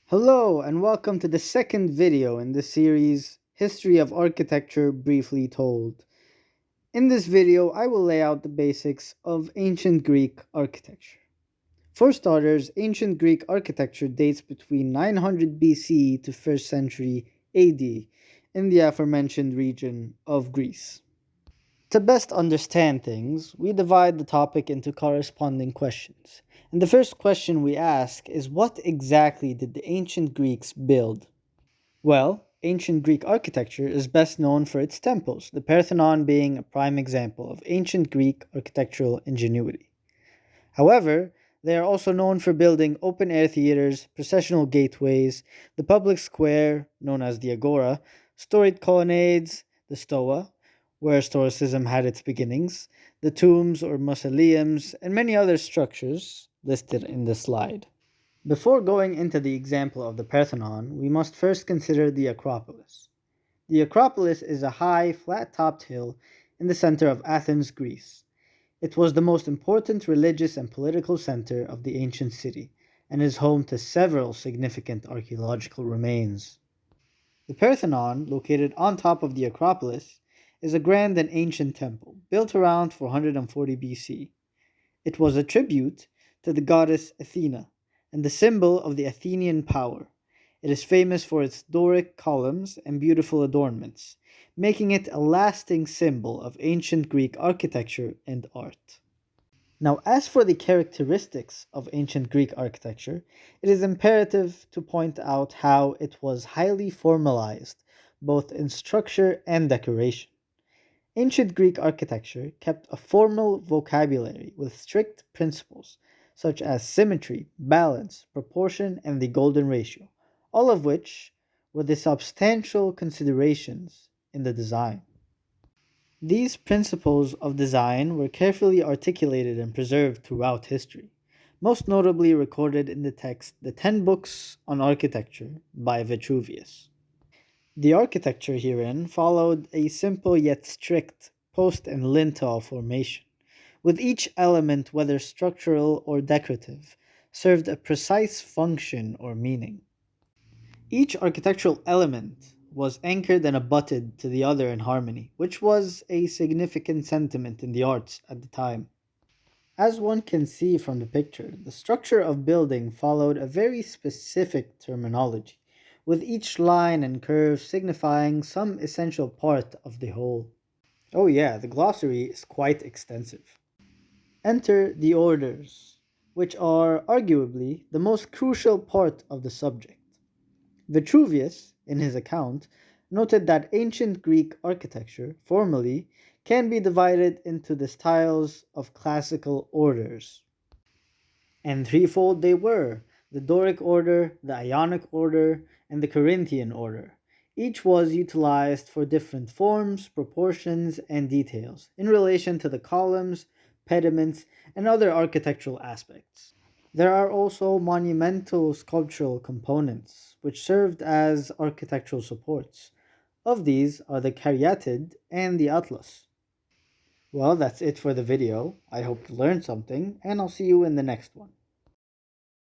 Hello, and welcome to the second video in the series History of Architecture Briefly Told. In this video, I will lay out the basics of ancient Greek architecture. For starters, ancient Greek architecture dates between 900 BC to 1st century AD in the aforementioned region of Greece. To best understand things, we divide the topic into corresponding questions. And the first question we ask is, what exactly did the ancient Greeks build? Well, ancient Greek architecture is best known for its temples, the Parthenon being a prime example of ancient Greek architectural ingenuity. However, they are also known for building open air theaters, processional gateways, the public square, known as the agora, storied colonnades, the stoa, where Stoicism had its beginnings, the tombs or mausoleums, and many other structures listed in the slide. Before going into the example of the Parthenon, we must first consider the Acropolis. The Acropolis is a high, flat topped hill in the center of Athens, Greece. It was the most important religious and political center of the ancient city and is home to several significant archaeological remains. The Parthenon, located on top of the Acropolis, is a grand and ancient temple built around 440 BC. It was a tribute to the goddess Athena and the symbol of the Athenian power. It is famous for its Doric columns and beautiful adornments, making it a lasting symbol of ancient Greek architecture and art. Now, as for the characteristics of ancient Greek architecture, it is imperative to point out how it was highly formalized, both in structure and decoration. Ancient Greek architecture kept a formal vocabulary with strict principles such as symmetry, balance, proportion, and the golden ratio, all of which were the substantial considerations in the design. These principles of design were carefully articulated and preserved throughout history, most notably recorded in the text The Ten Books on Architecture by Vitruvius. The architecture herein followed a simple yet strict post and lintel formation, with each element, whether structural or decorative, served a precise function or meaning. Each architectural element was anchored and abutted to the other in harmony, which was a significant sentiment in the arts at the time. As one can see from the picture, the structure of building followed a very specific terminology, with each line and curve signifying some essential part of the whole. Oh, yeah, the glossary is quite extensive. Enter the orders, which are arguably the most crucial part of the subject. Vitruvius, in his account, noted that ancient Greek architecture, formally, can be divided into the styles of classical orders. And threefold they were: the Doric order, the Ionic order, and the Corinthian order. Each was utilized for different forms, proportions, and details in relation to the columns, pediments, and other architectural aspects. There are also monumental sculptural components, which served as architectural supports. Of these are the Caryatid and the Atlas. Well, that's it for the video. I hope you learned something, and I'll see you in the next one.